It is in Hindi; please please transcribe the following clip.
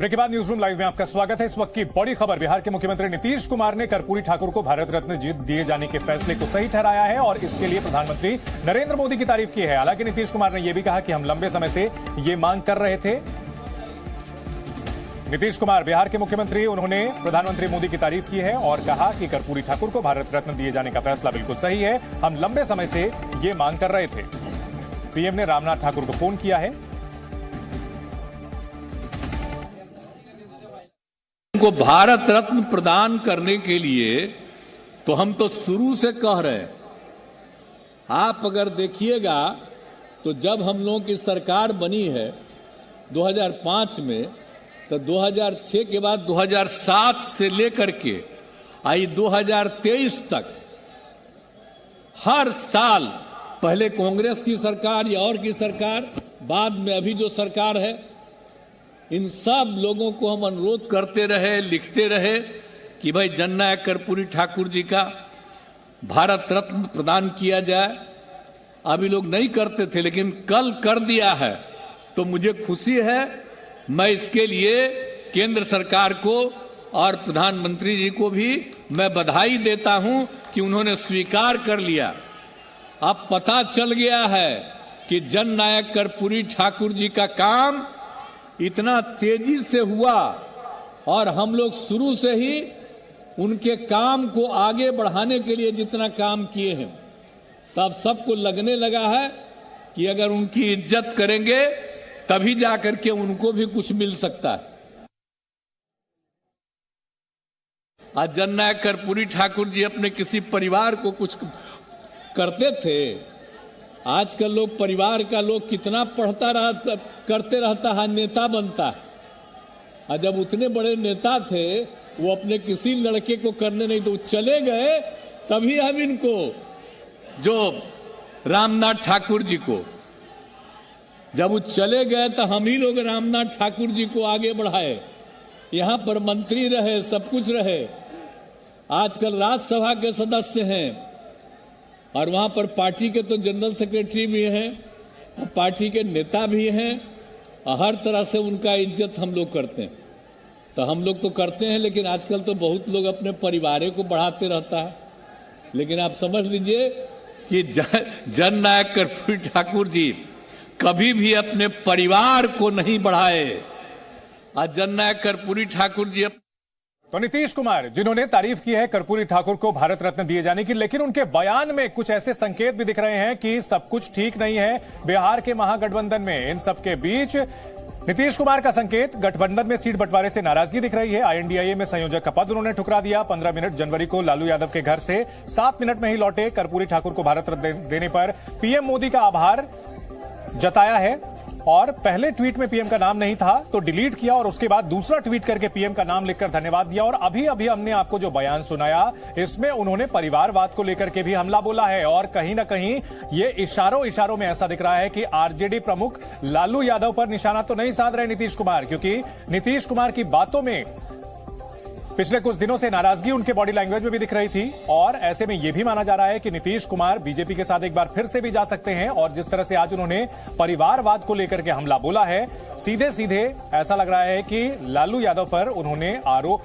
ब्रेक के बाद न्यूज रूम लाइव में आपका स्वागत है। इस वक्त की बड़ी खबर, बिहार के मुख्यमंत्री नीतीश कुमार ने कर्पूरी ठाकुर को भारत रत्न दिए जाने के फैसले को सही ठहराया है और इसके लिए प्रधानमंत्री नरेंद्र मोदी की तारीफ की है। हालांकि नीतीश कुमार ने यह भी कहा कि हम लंबे समय से ये मांग कर रहे थे। नीतीश कुमार बिहार के मुख्यमंत्री, उन्होंने प्रधानमंत्री मोदी की तारीफ की है और कहा कि कर्पूरी ठाकुर को भारत रत्न दिए जाने का फैसला बिल्कुल सही है। हम लंबे समय से ये मांग कर रहे थे। पीएम ने रामनाथ ठाकुर को फोन किया है। को भारत रत्न प्रदान करने के लिए तो हम तो शुरू से कह रहे हैं। आप अगर देखिएगा तो जब हम लोगों की सरकार बनी है 2005 में, तो 2006 के बाद 2007 से लेकर के आई 2023 तक हर साल, पहले कांग्रेस की सरकार या और की सरकार, बाद में अभी जो सरकार है, इन सब लोगों को हम अनुरोध करते रहे, लिखते रहे कि भाई जननायक कर्पूरी ठाकुर जी का भारत रत्न प्रदान किया जाए। अभी लोग नहीं करते थे, लेकिन कल कर दिया है तो मुझे खुशी है। मैं इसके लिए केंद्र सरकार को और प्रधानमंत्री जी को भी मैं बधाई देता हूं कि उन्होंने स्वीकार कर लिया। अब पता चल गया है कि जननायक कर्पूरी ठाकुर जी का काम इतना तेजी से हुआ और हम लोग शुरू से ही उनके काम को आगे बढ़ाने के लिए जितना काम किए हैं, तब सबको लगने लगा है कि अगर उनकी इज्जत करेंगे तभी जाकर के उनको भी कुछ मिल सकता है। आज जननायक कर्पूरी ठाकुर जी अपने किसी परिवार को कुछ करते थे। आजकल लोग परिवार का लोग कितना करते रहता है, नेता बनता है। और जब उतने बड़े नेता थे वो अपने किसी लड़के को करने नहीं तो चले गए, तभी हम इनको, जो रामनाथ ठाकुर जी को, जब वो चले गए तो हम ही लोग रामनाथ ठाकुर जी को आगे बढ़ाए। यहाँ पर मंत्री रहे, सब कुछ रहे। आजकल राज्यसभा के सदस्य हैं और वहाँ पर पार्टी के तो जनरल सेक्रेटरी भी हैं, पार्टी के नेता भी हैं, और हर तरह से उनका इज्जत हम लोग करते हैं। तो हम लोग तो करते हैं, लेकिन आजकल तो बहुत लोग अपने परिवारों को बढ़ाते रहता है। लेकिन आप समझ लीजिए कि जननायक कर्पूरी ठाकुर जी कभी भी अपने परिवार को नहीं बढ़ाए। आज जननायक कर्पूरी ठाकुर जी तो नीतीश कुमार, जिन्होंने तारीफ की है कर्पूरी ठाकुर को भारत रत्न दिए जाने की, लेकिन उनके बयान में कुछ ऐसे संकेत भी दिख रहे हैं कि सब कुछ ठीक नहीं है बिहार के महागठबंधन में। इन सबके बीच नीतीश कुमार का संकेत, गठबंधन में सीट बंटवारे से नाराजगी दिख रही है। आईएनडीआईए में संयोजक का पद उन्होंने ठुकरा दिया। 15 मिनट जनवरी को लालू यादव के घर से 7 मिनट में ही लौटे। कर्पूरी ठाकुर को भारत रत्न देने पर पीएम मोदी का आभार जताया है और पहले ट्वीट में पीएम का नाम नहीं था तो डिलीट किया और उसके बाद दूसरा ट्वीट करके पीएम का नाम लिखकर धन्यवाद दिया। और अभी अभी हमने आपको जो बयान सुनाया, इसमें उन्होंने परिवारवाद को लेकर के भी हमला बोला है और कहीं ना कहीं ये इशारों में ऐसा दिख रहा है कि आरजेडी प्रमुख लालू यादव पर निशाना तो नहीं साध रहे नीतीश कुमार, क्योंकि नीतीश कुमार की बातों में पिछले कुछ दिनों से नाराजगी उनके बॉडी लैंग्वेज में भी दिख रही थी। और ऐसे में यह भी माना जा रहा है कि नीतीश कुमार बीजेपी के साथ एक बार फिर से भी जा सकते हैं। और जिस तरह से आज उन्होंने परिवारवाद को लेकर के हमला बोला है, सीधे सीधे ऐसा लग रहा है कि लालू यादव पर उन्होंने आरोप